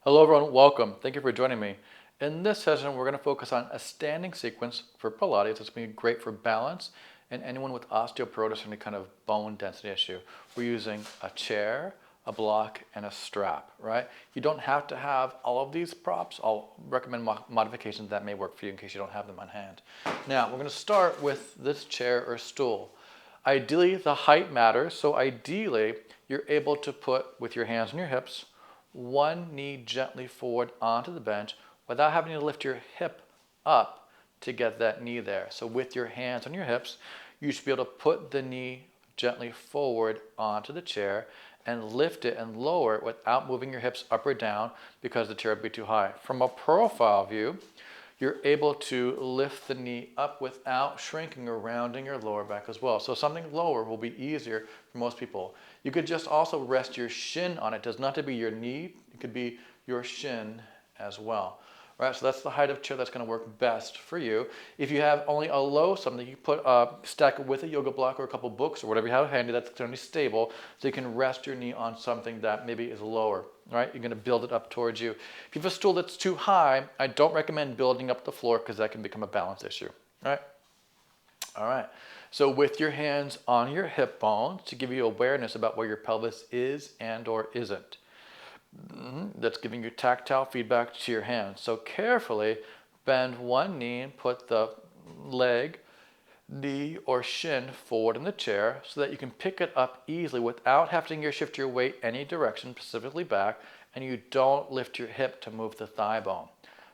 Hello everyone, welcome. Thank you for joining me. In this session, we're going to focus on a standing sequence for Pilates. It's going to be great for balance and anyone with osteoporosis or any kind of bone density issue. We're using a chair, a block, and a strap, right? You don't have to have all of these props. I'll recommend modifications that may work for you in case you don't have them on hand. Now, we're going to start with this chair or stool. Ideally, the height matters, so ideally, you're able to put with your hands on your hips, one knee gently forward onto the bench without having to lift your hip up to get that knee there. So with your hands on your hips, you should be able to put the knee gently forward onto the chair and lift it and lower it without moving your hips up or down because the chair would be too high. From a profile view, you're able to lift the knee up without shrinking or rounding your lower back as well. So something lower will be easier for most people. You could just also rest your shin on it. It does not have to be your knee. It could be your shin as well. Right, so that's the height of chair that's going to work best for you. If you have only a low something, you put stack it with a yoga block or a couple books or whatever you have handy that's going to be stable, so you can rest your knee on something that maybe is lower. Right, you're going to build it up towards you. If you have a stool that's too high, I don't recommend building up the floor because that can become a balance issue. Right. All right. So with your hands on your hip bones to give you awareness about where your pelvis is and or isn't. That's giving you tactile feedback to your hands. So carefully bend one knee and put the leg, knee, or shin forward in the chair so that you can pick it up easily without having to shift your weight any direction, specifically back, and you don't lift your hip to move the thigh bone.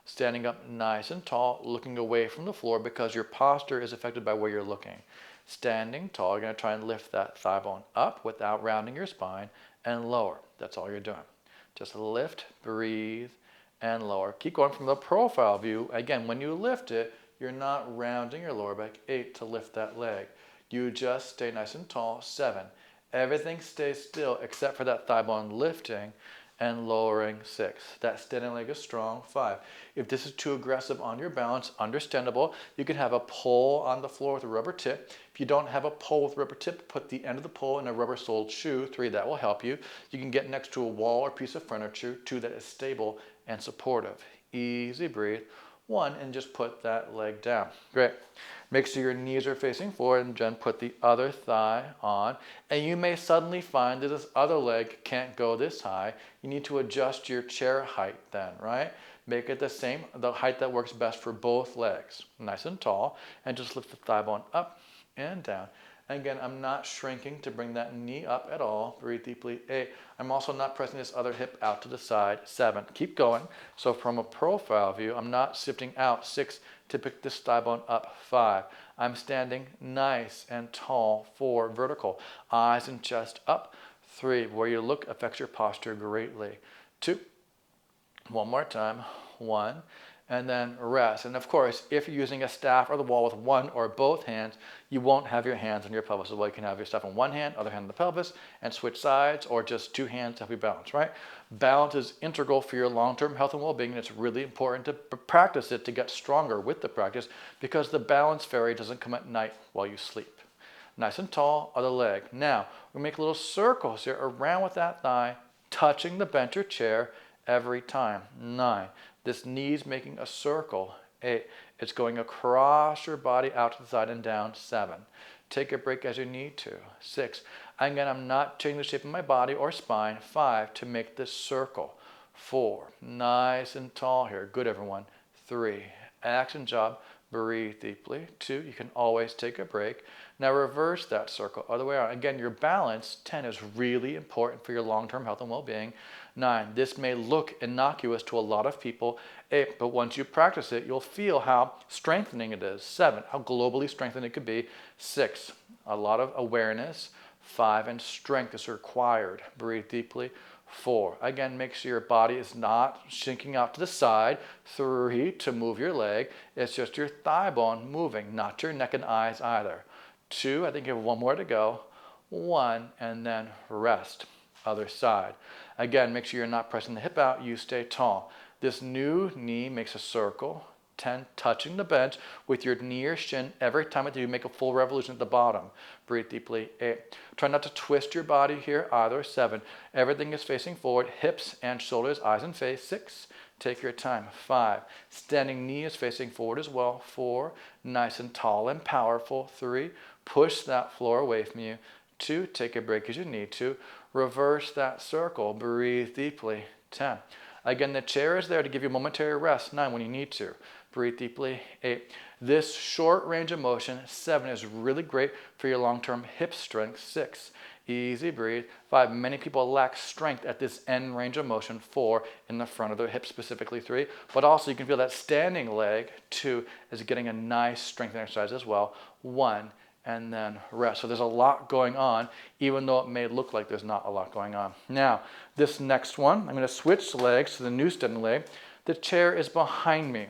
Standing up nice and tall, looking away from the floor because your posture is affected by where you're looking. Standing tall, you're going to try and lift that thigh bone up without rounding your spine and lower. That's all you're doing. Just lift, breathe, and lower. Keep going from the profile view. Again, when you lift it, you're not rounding your lower back. 8 to lift that leg. You just stay nice and tall. 7. Everything stays still except for that thigh bone lifting and lowering. 6. That standing leg is strong. 5. If this is too aggressive on your balance, understandable. You can have a pole on the floor with a rubber tip. If you don't have a pole with a rubber tip, put the end of the pole in a rubber-soled shoe. 3, that will help you. You can get next to a wall or piece of furniture. 2, that is stable and supportive. Easy breathe. 1, and just put that leg down. Great. Make sure your knees are facing forward and then put the other thigh on. And you may suddenly find that this other leg can't go this high. You need to adjust your chair height then, right? Make it the height that works best for both legs. Nice and tall. And just lift the thigh bone up and down. Again, I'm not shrinking to bring that knee up at all. Breathe deeply. 8. I'm also not pressing this other hip out to the side. 7. Keep going. So from a profile view, I'm not shifting out. 6. To pick this thigh bone up. 5. I'm standing nice and tall. 4. Vertical. Eyes and chest up. 3. Where you look affects your posture greatly. 2. One more time. 1. And then rest. And of course, if you're using a staff or the wall with one or both hands, you won't have your hands on your pelvis. So you can have your stuff on one hand, other hand on the pelvis, and switch sides, or just 2 hands to help you balance, right? Balance is integral for your long-term health and well-being, and it's really important to practice it to get stronger with the practice because the balance fairy doesn't come at night while you sleep. Nice and tall, other leg. Now, we make little circles here around with that thigh, touching the bench or chair every time. 9. This knee's making a circle. 8. It's going across your body out to the side and down. 7. Take a break as you need to. 6. Again, I'm not changing the shape of my body or spine. 5. To make this circle. 4. Nice and tall here. Good, everyone. 3. Action job. Breathe deeply. 2. You can always take a break. Now reverse that circle, other way around. Again, your balance. 10 is really important for your long-term health and well-being. 9. This may look innocuous to a lot of people. 8. But once you practice it, you'll feel how strengthening it is. 7. How globally strengthening it could be. 6. A lot of awareness. 5. And strength is required. Breathe deeply. 4. Again, make sure your body is not sinking out to the side. 3. To move your leg. It's just your thigh bone moving, not your neck and eyes either. 2. I think you have one more to go. 1. And then rest. Other side. Again, make sure you're not pressing the hip out. You stay tall. This new knee makes a circle. 10, touching the bench with your knee or shin every time you make a full revolution at the bottom. Breathe deeply. 8. Try not to twist your body here either. 7. Everything is facing forward, hips and shoulders, eyes and face. 6. Take your time. 5. Standing knee is facing forward as well. 4. Nice and tall and powerful. 3. Push that floor away from you. 2. Take a break as you need to. Reverse that circle. Breathe deeply. 10. Again, the chair is there to give you momentary rest. 9. When you need to. Breathe deeply. 8. This short range of motion. 7 is really great for your long-term hip strength. 6. Easy breathe. 5. Many people lack strength at this end range of motion. 4. In the front of the hip specifically. 3. But also you can feel that standing leg. 2 is getting a nice strength exercise as well. 1. And then rest. So there's a lot going on, even though it may look like there's not a lot going on. Now, this next one, I'm going to switch legs to the new standing leg. The chair is behind me.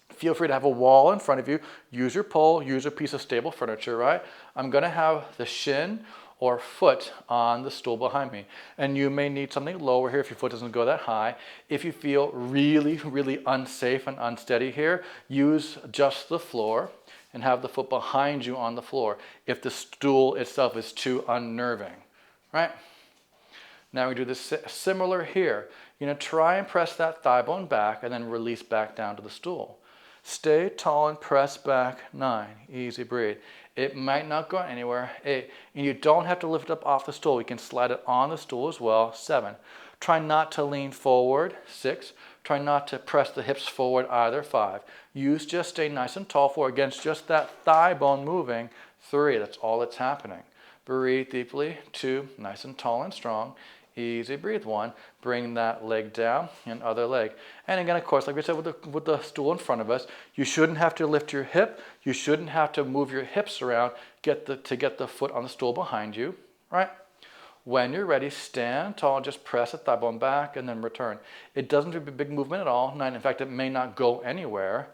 Feel free to have a wall in front of you. Use your pole, use a piece of stable furniture, right? I'm going to have the shin or foot on the stool behind me. And you may need something lower here if your foot doesn't go that high. If you feel really, really unsafe and unsteady here, use just the floor and have the foot behind you on the floor if the stool itself is too unnerving, right? Now we do this similar here. You're going to try and press that thigh bone back and then release back down to the stool. Stay tall and press back. 9. Easy breathe. It might not go anywhere. 8. And you don't have to lift it up off the stool. You can slide it on the stool as well. 7. Try not to lean forward. 6. Try not to press the hips forward either. 5. Use just stay nice and tall for against just that thigh bone moving. 3. That's all that's happening. Breathe deeply. 2. Nice and tall and strong. Easy breathe. 1. Bring that leg down and other leg. And again, of course, like we said with the stool in front of us, you shouldn't have to lift your hip. You shouldn't have to move your hips around to get the foot on the stool behind you, right? When you're ready, stand tall, just press the thigh bone back and then return. It doesn't do a big movement at all. 9, in fact, it may not go anywhere.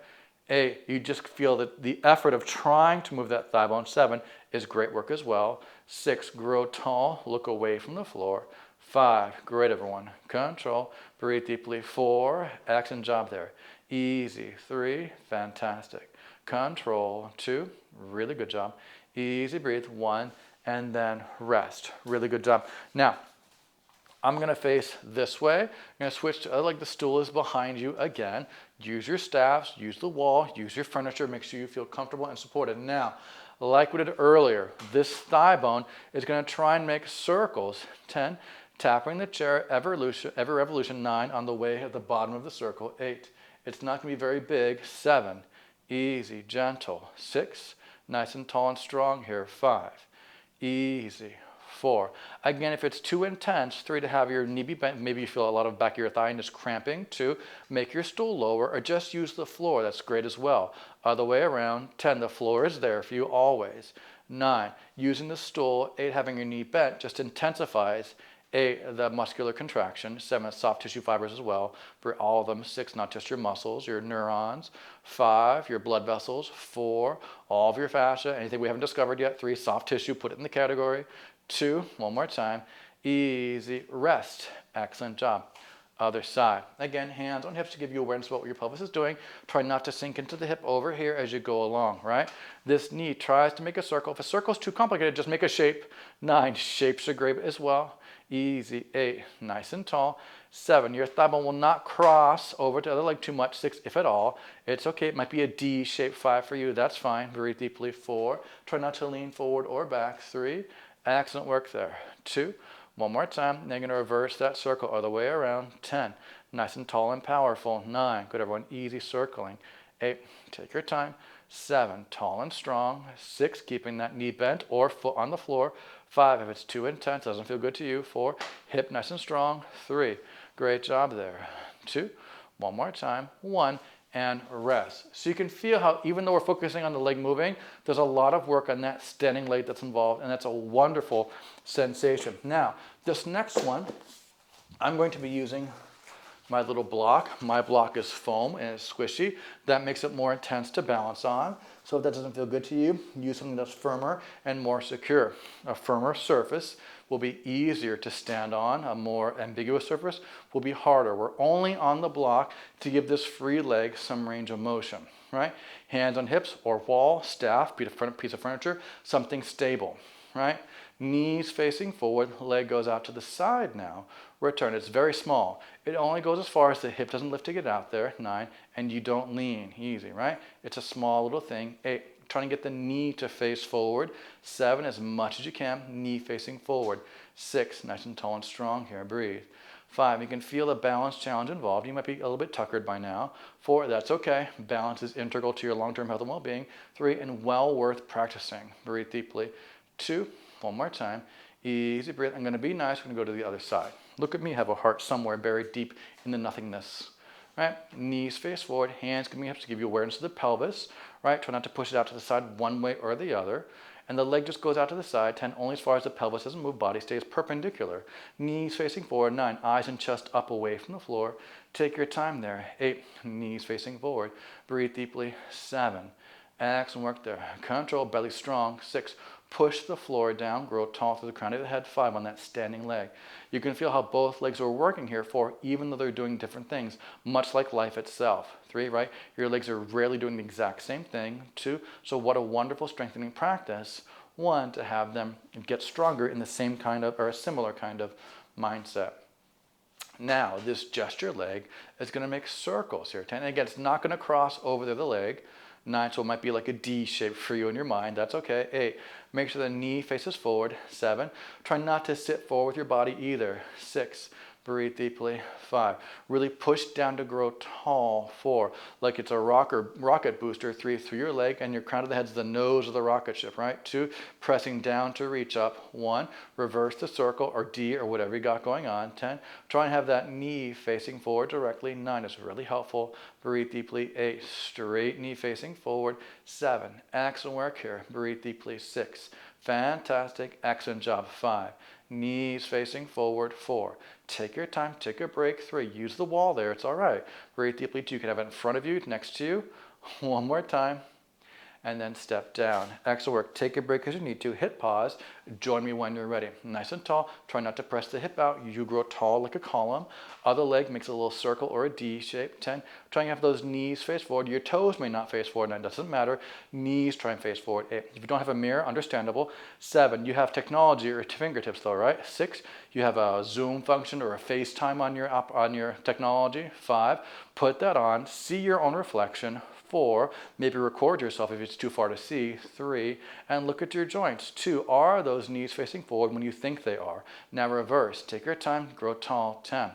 8, you just feel that the effort of trying to move that thigh bone. 7 is great work as well. 6, grow tall, look away from the floor. 5, great everyone. Control, breathe deeply. 4, excellent job there. Easy. 3, fantastic. Control. 2, really good job. Easy breathe. 1, and then rest. Really good job. Now, I'm going to face this way. I'm going to switch to like the stool is behind you again. Use your staffs, use the wall, use your furniture. Make sure you feel comfortable and supported. Now, like we did earlier, this thigh bone is going to try and make circles. 10, tapping the chair every revolution. 9, on the way at the bottom of the circle. 8, it's not going to be very big. 7, easy, gentle. 6, nice and tall and strong here. 5, easy. 4, again, if it's too intense. 3, to have your knee be bent. Maybe you feel a lot of back of your thigh and just cramping. 2, make your stool lower or just use the floor. That's great as well. Other way around. 10, the floor is there for you always. 9, using the stool. 8, having your knee bent just intensifies the muscular contraction. 7, soft tissue fibers as well for all of them. 6, not just your muscles, your neurons. 5, your blood vessels. 4, all of your fascia, anything we haven't discovered yet. 3, soft tissue, put it in the category. 2, one more time, easy, rest. Excellent job. Other side. Again, hands on hips to give you awareness of what your pelvis is doing. Try not to sink into the hip over here as you go along, right? This knee tries to make a circle. If a circle is too complicated, just make a shape. 9, shapes are great as well. Easy. 8, nice and tall. 7, your thigh bone will not cross over to the other leg too much. 6, if at all. It's okay. It might be a D shape. 5 for you. That's fine. Breathe deeply. 4, try not to lean forward or back. 3, excellent work there. 2, one more time. Now you're going to reverse that circle all the way around. 10, nice and tall and powerful. 9, good everyone. Easy circling. 8, take your time. 7, tall and strong. 6, keeping that knee bent or foot on the floor. 5, if it's too intense, doesn't feel good to you. 4, hip nice and strong. 3, great job there. 2, one more time. 1, and rest. So you can feel how even though we're focusing on the leg moving, there's a lot of work on that standing leg that's involved, and that's a wonderful sensation. Now, this next one, I'm going to be using my little block. My block is foam and it's squishy. That makes it more intense to balance on. So if that doesn't feel good to you, use something that's firmer and more secure. A firmer surface will be easier to stand on. A more ambiguous surface will be harder. We're only on the block to give this free leg some range of motion, right? Hands on hips or wall, staff, piece of furniture, something stable, right? Knees facing forward, leg goes out to the side now. Return, it's very small. It only goes as far as the hip doesn't lift to get out there, 9, and you don't lean, easy, right? It's a small little thing. 8, trying to get the knee to face forward. 7, as much as you can, knee facing forward. 6, nice and tall and strong here, breathe. 5, you can feel the balance challenge involved. You might be a little bit tuckered by now. 4, that's okay. Balance is integral to your long-term health and well-being. 3, and well worth practicing. Breathe deeply. 2, one more time. Easy breath. I'm going to be nice. I'm going to go to the other side. Look at me. Have a heart somewhere buried deep in the nothingness. Right? Knees face forward. Hands can be up to give you awareness of the pelvis. Right? Try not to push it out to the side one way or the other. And the leg just goes out to the side. 10, only as far as the pelvis doesn't move. Body stays perpendicular. Knees facing forward. 9, eyes and chest up away from the floor. Take your time there. 8, knees facing forward. Breathe deeply. 7, excellent work there. Control, belly strong. 6, push the floor down, grow tall through the crown of the head. 5, on that standing leg. You can feel how both legs are working here. 4, even though they're doing different things, much like life itself. 3, right? Your legs are rarely doing the exact same thing. 2, so what a wonderful strengthening practice. 1, to have them get stronger in the same kind of, or a similar kind of mindset. Now, this gesture leg is going to make circles here. 10, and again, it's not going to cross over the leg. 9, so it might be like a D shape for you in your mind. That's okay. 8, make sure the knee faces forward. 7, try not to sit forward with your body either. 6, breathe deeply. 5, really push down to grow tall. 4, like it's a rocket booster. 3, through your leg, and your crown of the head's the nose of the rocket ship, right? 2, pressing down to reach up. 1, reverse the circle or D or whatever you got going on. 10, try and have that knee facing forward directly. 9 is really helpful. Breathe deeply. 8, straight knee facing forward. 7, excellent work here. Breathe deeply. 6, fantastic, excellent job. 5, knees facing forward. 4, take your time, take a break. 3, use the wall there, it's all right. Breathe deeply. 2, you can have it in front of you, next to you. One more time. And then step down. Excellent work. Take a break as you need to. Hit pause. Join me when you're ready. Nice and tall. Try not to press the hip out. You grow tall like a column. Other leg makes a little circle or a D shape. 10. Try and have those knees face forward. Your toes may not face forward. 9, doesn't matter. Knees try and face forward. 8. If you don't have a mirror, understandable. 7. You have technology or fingertips though, right? 6. You have a Zoom function or a FaceTime on your technology. 5. Put that on. See your own reflection. 4, maybe record yourself if it's too far to see. 3, and look at your joints. 2, are those knees facing forward when you think they are? Now reverse. Take your time. Grow tall. 10,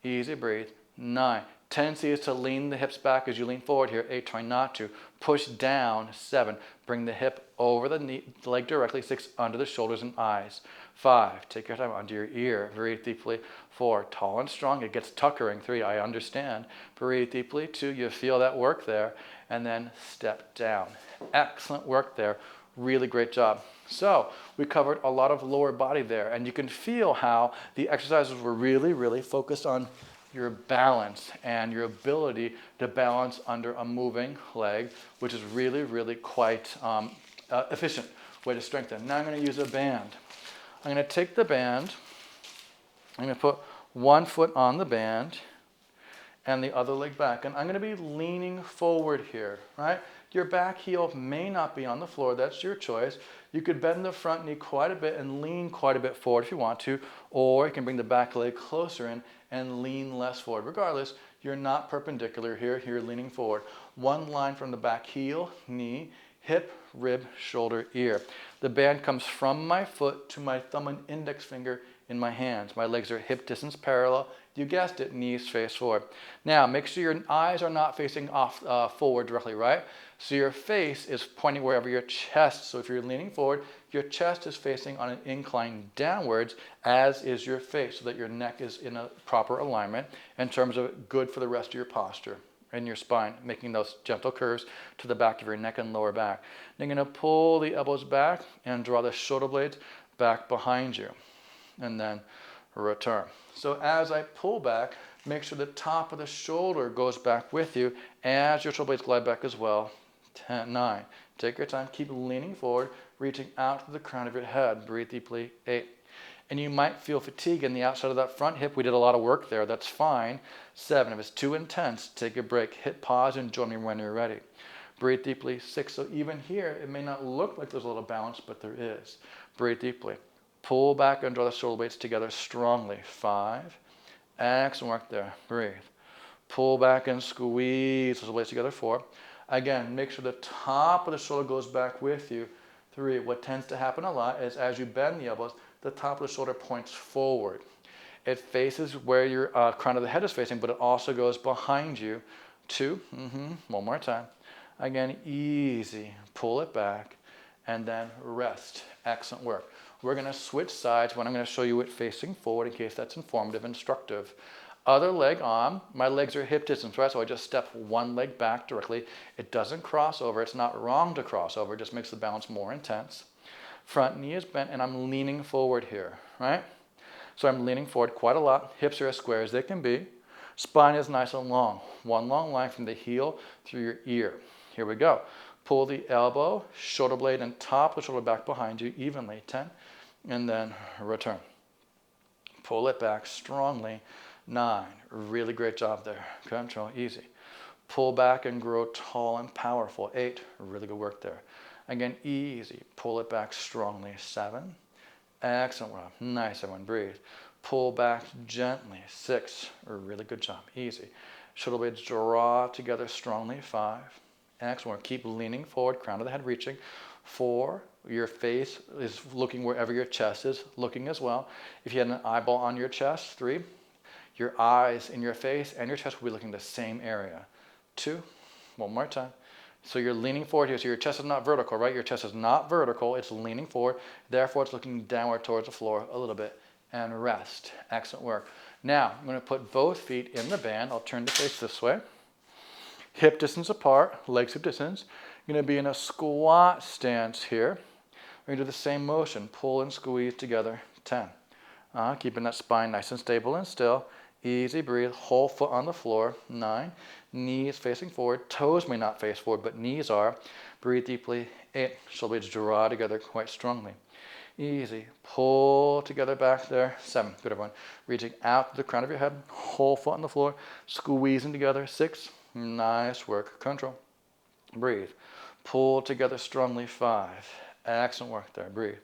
easy breathe. 9, tendency is to lean the hips back as you lean forward here. 8, try not to. Push down. 7, bring the hip over the leg directly. 6, under the shoulders and eyes. 5, take your time under your ear. Breathe deeply. 4, tall and strong. It gets tuckering. 3, I understand. Breathe deeply. 2, you feel that work there. And then step down. Excellent work there. Really great job. So we covered a lot of lower body there, and you can feel how the exercises were really, really focused on your balance and your ability to balance under a moving leg, which is really, really quite efficient way to strengthen. Now I'm going to use a band. I'm going to take the band. I'm going to put one foot on the band and the other leg back. And I'm going to be leaning forward here, right? Your back heel may not be on the floor. That's your choice. You could bend the front knee quite a bit and lean quite a bit forward if you want to, or you can bring the back leg closer in and lean less forward. Regardless, you're not perpendicular here. You're leaning forward. One line from the back heel, knee, hip, rib, shoulder, ear. The band comes from my foot to my thumb and index finger in my hands. My legs are hip distance parallel. You guessed it, knees face forward. Now, make sure your eyes are not facing off forward directly, right? So your face is pointing wherever your chest. So if you're leaning forward, your chest is facing on an incline downwards, as is your face, so that your neck is in a proper alignment in terms of good for the rest of your posture and your spine, making those gentle curves to the back of your neck and lower back. Then you're going to pull the elbows back and draw the shoulder blades back behind you, and then return. So as I pull back, Make sure the top of the shoulder goes back with you as your shoulder blades glide back as well. 10, 9. Take your time. Keep leaning forward, reaching out to the crown of your head. Breathe deeply. 8. And you might feel fatigue in the outside of that front hip. We did a lot of work there. That's fine. 7. If it's too intense, take a break. Hit pause and join me when you're ready. Breathe deeply. 6. So even here, it may not look like there's a little balance, but there is. Breathe deeply. Pull back and draw the shoulder blades together strongly. 5. Excellent work there. Breathe. Pull back and squeeze those blades together. 4. Again, make sure the top of the shoulder goes back with you. 3. What tends to happen a lot is as you bend the elbows, the top of the shoulder points forward. It faces where your crown of the head is facing, but it also goes behind you. 2. One more time. Again, easy. Pull it back and then rest. Excellent work. We're going to switch sides when I'm going to show you it facing forward in case that's informative, instructive. Other leg on. My legs are hip distance, right? So I just step one leg back directly. It doesn't cross over. It's not wrong to cross over. It just makes the balance more intense. Front knee is bent and I'm leaning forward here, right? So I'm leaning forward quite a lot. Hips are as square as they can be. Spine is nice and long. One long line from the heel through your ear. Here we go. Pull the elbow, shoulder blade, and top of the shoulder back behind you evenly. 10. And then return. Pull it back strongly. 9. Really great job there. Control. Easy. Pull back and grow tall and powerful. 8. Really good work there. Again, easy. Pull it back strongly. 7. Excellent work. Nice, everyone. Breathe. Pull back gently. 6. Really good job. Easy. Shoulder blades draw together strongly. 5. Excellent work. Keep leaning forward. Crown of the head reaching. 4. Your face is looking wherever your chest is looking as well. If you had an eyeball on your chest. 3. Your eyes in your face and your chest will be looking the same area. 2. One more time. So you're leaning forward here. So your chest is not vertical, right? Your chest is not vertical. It's leaning forward. Therefore, it's looking downward towards the floor a little bit. And rest. Excellent work. Now, I'm going to put both feet in the band. I'll turn the face this way. Hip distance apart. Legs hip distance. You're going to be in a squat stance here. We're going to do the same motion. Pull and squeeze together. 10. Keeping that spine nice and stable and still. Easy, breathe. Whole foot on the floor. 9. Knees facing forward. Toes may not face forward, but knees are. Breathe deeply. 8. Shoulder blades draw together quite strongly. Easy. Pull together back there. 7. Good, everyone. Reaching out to the crown of your head. Whole foot on the floor. Squeezing together. 6. Nice work. Control. Breathe. Pull together strongly. 5. Excellent work there. Breathe.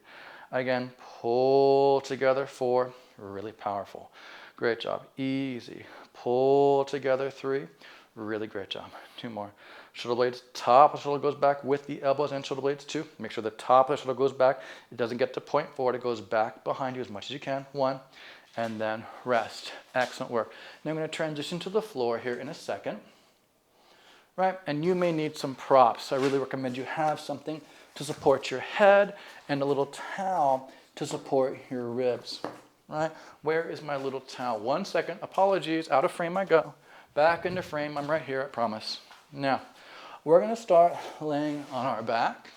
Again, pull together. 4. Really powerful. Great job. Easy. Pull together. 3. Really great job. 2 more. Shoulder blades, top of the shoulder goes back with the elbows and shoulder blades. 2. Make sure the top of the shoulder goes back. It doesn't get to point forward. It goes back behind you as much as you can. 1. And then rest. Excellent work. Now I'm going to transition to the floor here in a second. Right? And you may need some props. I really recommend you have something to support your head and a little towel to support your ribs. Right? Where is my little towel? 1 second. Apologies. Out of frame I go. Back into frame. I'm right here, I promise. Now, we're going to start laying on our back.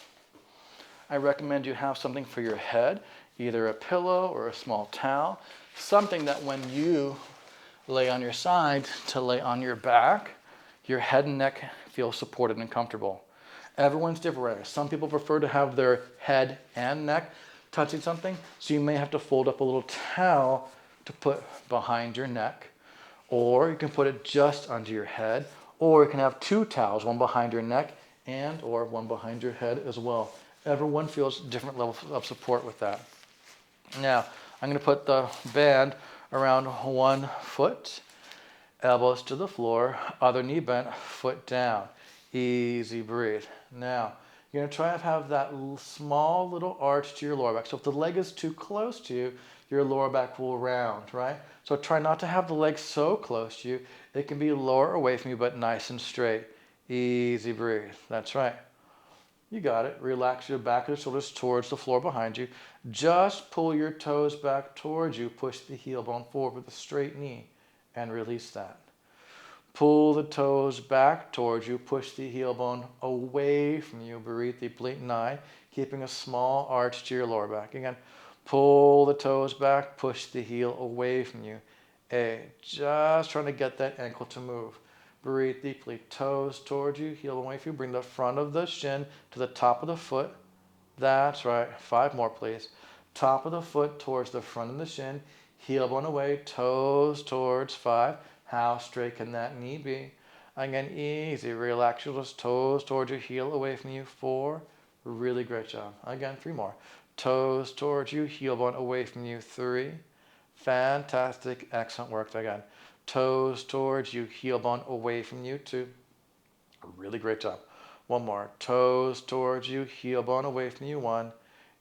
I recommend you have something for your head, either a pillow or a small towel, something that when you lay on your side to lay on your back, your head and neck feel supported and comfortable. Everyone's different. Some people prefer to have their head and neck touching something, so you may have to fold up a little towel to put behind your neck, or you can put it just under your head, or you can have 2 towels, one behind your neck and or one behind your head as well. Everyone feels different levels of support with that. Now, I'm going to put the band around 1 foot, elbows to the floor, other knee bent, foot down. Easy, breathe. Now, you're going to try to have that small little arch to your lower back. So if the leg is too close to you, your lower back will round, right? So try not to have the leg so close to you. It can be lower away from you, but nice and straight. Easy, breathe. That's right. You got it. Relax your back of the shoulders towards the floor behind you. Just pull your toes back towards you. Push the heel bone forward with a straight knee and release that. Pull the toes back towards you. Push the heel bone away from you. Breathe deeply. 9. Keeping a small arch to your lower back. Again, pull the toes back. Push the heel away from you. Just trying to get that ankle to move. Breathe deeply. Toes towards you, heel away from you. Bring the front of the shin to the top of the foot. That's right. 5 more, please. Top of the foot towards the front of the shin. Heel bone away. Toes towards 5. How straight can that knee be? Again, easy. Relax your toes towards your heel away from you. 4. Really great job. Again, 3 more. Toes towards you. Heel bone away from you. 3. Fantastic. Excellent work again. Toes towards you. Heel bone away from you. 2. Really great job. 1 more. Toes towards you, heel bone away from you. 1.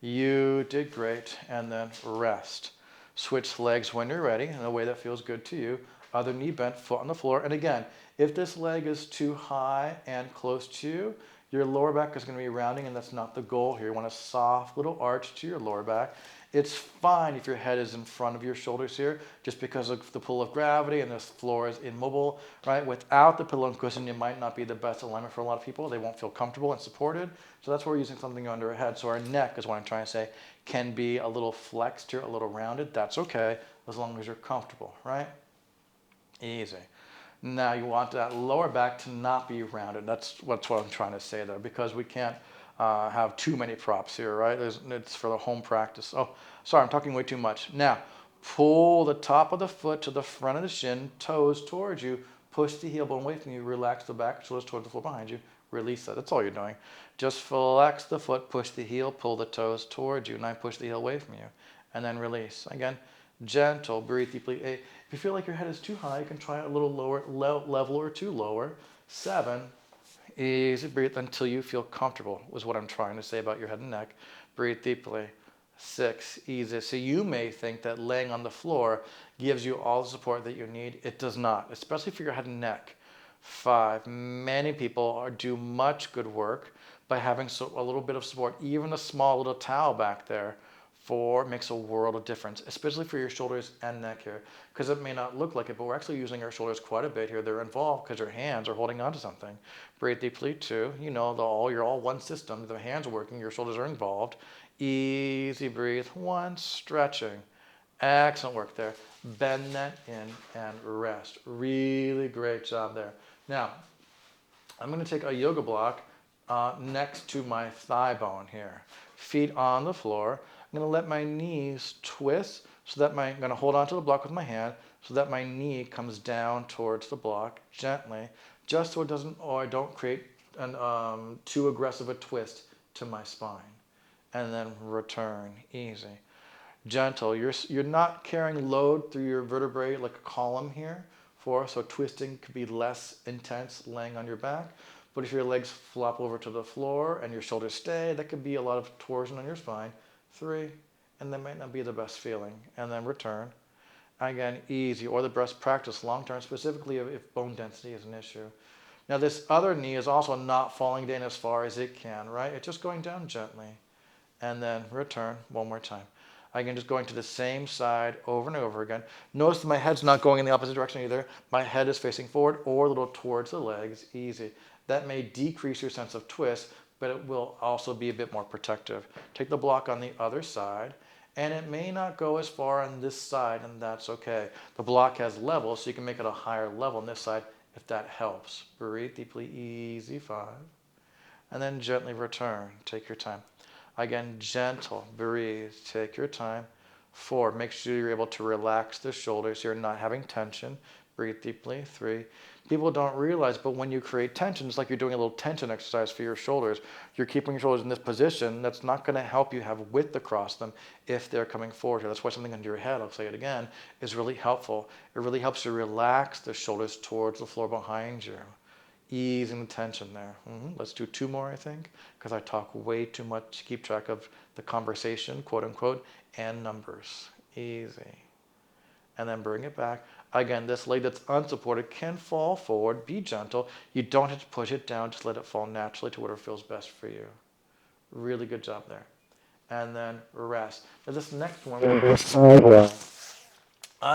You did great. And then rest. Switch legs when you're ready in a way that feels good to you. Other knee bent, foot on the floor. And again, if this leg is too high and close to you, your lower back is going to be rounding, and that's not the goal here. You want a soft little arch to your lower back. It's fine if your head is in front of your shoulders here, just because of the pull of gravity and this floor is immobile, right? Without the pillow and cushion, it might not be the best alignment for a lot of people. They won't feel comfortable and supported. So that's why we're using something under our head. So our neck is what I'm trying to say, can be a little flexed here, a little rounded. That's okay, as long as you're comfortable, right? Easy. Now you want that lower back to not be rounded. That's what I'm trying to say there, because we can't have too many props here, right? It's for the home practice. Oh, sorry, I'm talking way too much. Now, pull the top of the foot to the front of the shin, toes towards you, push the heel bone away from you, relax the back, shoulders towards the floor behind you, release that. That's all you're doing. Just flex the foot, push the heel, pull the toes towards you, and I push the heel away from you, and then release. Again, gentle, breathe deeply. 8. If you feel like your head is too high, you can try a little lower, level or 2 lower. 7. Easy, breathe until you feel comfortable, was what I'm trying to say about your head and neck. Breathe deeply. 6, easy. So you may think that laying on the floor gives you all the support that you need. It does not, especially for your head and neck. 5, many people do much good work by having a little bit of support, even a small little towel back there. 4 makes a world of difference, especially for your shoulders and neck here, because it may not look like it, but we're actually using our shoulders quite a bit here. They're involved because your hands are holding on to something. Breathe deeply. 2, you know, you're all one system. The hands are working, your shoulders are involved. Easy breathe. 1, stretching. Excellent work there. Bend that in and rest. Really great job there. Now, I'm going to take a yoga block next to my thigh bone here. Feet on the floor. I'm going to let my knees twist so that I'm going to hold onto the block with my hand so that my knee comes down towards the block gently, just so it doesn't, or I don't create too aggressive a twist to my spine. And then return, easy. Gentle, you're not carrying load through your vertebrae like a column here. 4, so twisting could be less intense laying on your back. But if your legs flop over to the floor and your shoulders stay, that could be a lot of torsion on your spine. 3, and that might not be the best feeling. And then return. Again, easy, or the best practice long-term, specifically if bone density is an issue. Now this other knee is also not falling down as far as it can, right? It's just going down gently. And then return 1 more time. Again, just going to the same side over and over again. Notice that my head's not going in the opposite direction either. My head is facing forward or a little towards the legs. Easy. That may decrease your sense of twist, but it will also be a bit more protective. Take the block on the other side, and it may not go as far on this side, and that's okay. The block has levels, so you can make it a higher level on this side if that helps. Breathe deeply, easy. 5. And then gently return. Take your time. Again, gentle, breathe, take your time. 4, make sure you're able to relax the shoulders. You're not having tension. Breathe deeply. 3, people don't realize, but when you create tension, it's like you're doing a little tension exercise for your shoulders. You're keeping your shoulders in this position. That's not going to help you have width across them if they're coming forward here. That's why something under your head, I'll say it again, is really helpful. It really helps you relax the shoulders towards the floor behind you. Easing the tension there. Let's do 2 more, I think, because I talk way too much to keep track of the conversation, quote unquote, and numbers. Easy. And then bring it back. Again, this leg that's unsupported can fall forward. Be gentle. You don't have to push it down. Just let it fall naturally to whatever feels best for you. Really good job there. And then rest. Now this next one, I'm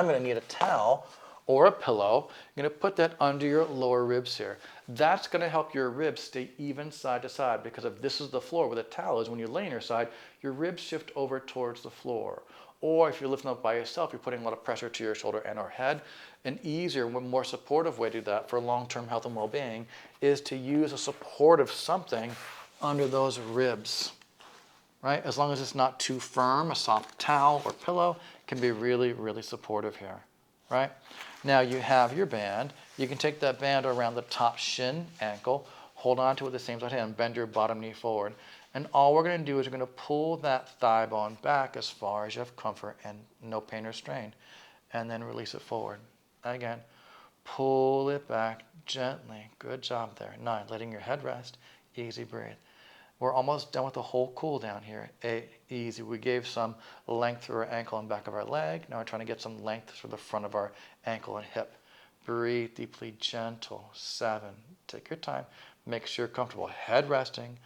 going to need a towel or a pillow. You're going to put that under your lower ribs here. That's going to help your ribs stay even side to side, because if this is the floor where the towel is, when you lay on your side, your ribs shift over towards the floor. Or if you're lifting up by yourself, you're putting a lot of pressure to your shoulder and or head. An easier, more supportive way to do that for long-term health and well-being is to use a supportive something under those ribs, right? As long as it's not too firm, a soft towel or pillow can be really, really supportive here, right? Now you have your band. You can take that band around the top shin, ankle, hold on to it with the same side hand, bend your bottom knee forward. And all we're going to do is we're going to pull that thigh bone back as far as you have comfort and no pain or strain. And then release it forward. Again, pull it back gently. Good job there. 9, letting your head rest. Easy breathe. We're almost done with the whole cool down here. 8, easy. We gave some length through our ankle and back of our leg. Now we're trying to get some length through the front of our ankle and hip. Breathe deeply, gentle. 7, take your time. Make sure you're comfortable. Head resting.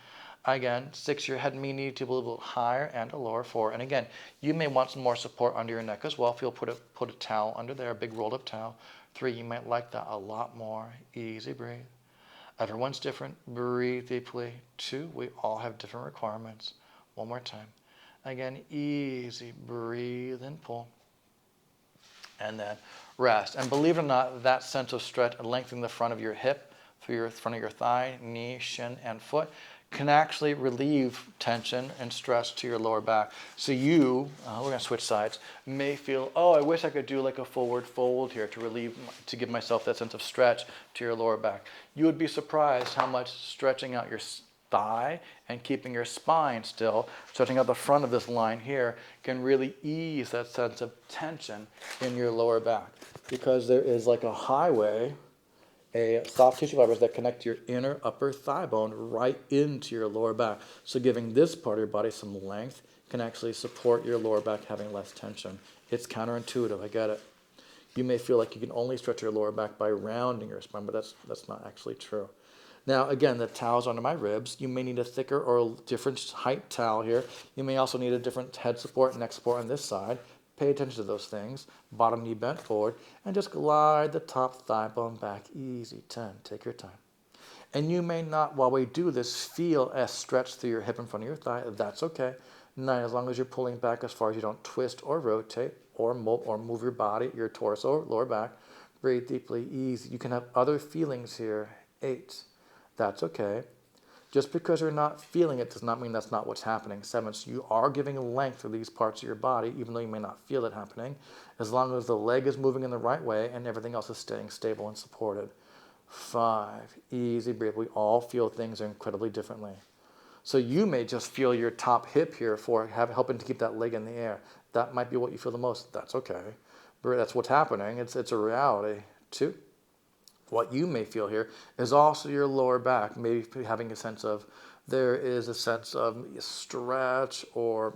Again, 6, your head may need to be a little bit higher and a lower. 4, and again, you may want some more support under your neck as well. If you'll put a towel under there, a big rolled up towel. 3, you might like that a lot more. Easy breathe. Everyone's different. Breathe deeply. 2, we all have different requirements. One more time. Again, easy. Breathe and pull. And then rest. And believe it or not, that sense of stretch and lengthening the front of your hip through your front of your thigh, knee, shin, and foot can actually relieve tension and stress to your lower back. So you, we're going to switch sides, may feel, oh, I wish I could do like a forward fold here to give myself that sense of stretch to your lower back. You would be surprised how much stretching out your thigh and keeping your spine still, stretching out the front of this line here, can really ease that sense of tension in your lower back. Because there is like a highway, soft tissue fibers that connect your inner upper thigh bone right into your lower back. So giving this part of your body some length can actually support your lower back having less tension. It's counterintuitive, I get it. You may feel like you can only stretch your lower back by rounding your spine, but that's not actually true. Now, again, the towel's under my ribs. You may need a thicker or different height towel here. You may also need a different head support, neck support on this side. Pay attention to those things. Bottom knee bent forward, and just glide the top thigh bone back. Easy. 10. Take your time. And you may not, while we do this, feel a stretch through your hip in front of your thigh. That's okay. 9, as long as you're pulling back as far as you don't twist or rotate or move your body, your torso, or lower back. Breathe deeply. Easy. You can have other feelings here. 8. That's okay. Just because you're not feeling it does not mean that's not what's happening. 7, so you are giving length to these parts of your body, even though you may not feel it happening, as long as the leg is moving in the right way and everything else is staying stable and supported. 5, easy breathe. We all feel things incredibly differently. So you may just feel your top hip here for helping to keep that leg in the air. That might be what you feel the most. That's okay. That's what's happening. It's a reality. 2. What you may feel here is also your lower back, maybe having a sense of, there is a sense of stretch or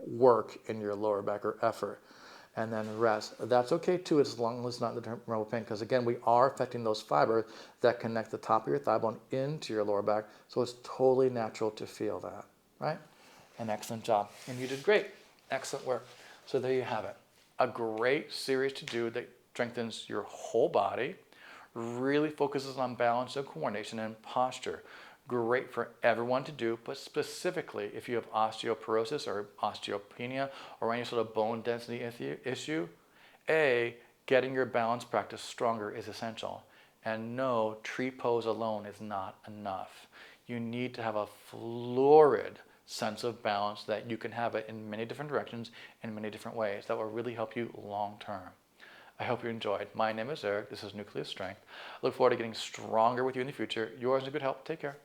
work in your lower back or effort. And then rest. That's okay too, as long as it's not the terminal pain, because again, we are affecting those fibers that connect the top of your thigh bone into your lower back. So it's totally natural to feel that, right? An excellent job. And you did great. Excellent work. So there you have it. A great series to do that strengthens your whole body, really focuses on balance and coordination and posture. Great for everyone to do, but specifically if you have osteoporosis or osteopenia or any sort of bone density issue, getting your balance practice stronger is essential. And no, tree pose alone is not enough. You need to have a fluid sense of balance that you can have it in many different directions in many different ways that will really help you long term. I hope you enjoyed. My name is Eric. This is Nucleus Strength. I look forward to getting stronger with you in the future. Yours in good health. Take care.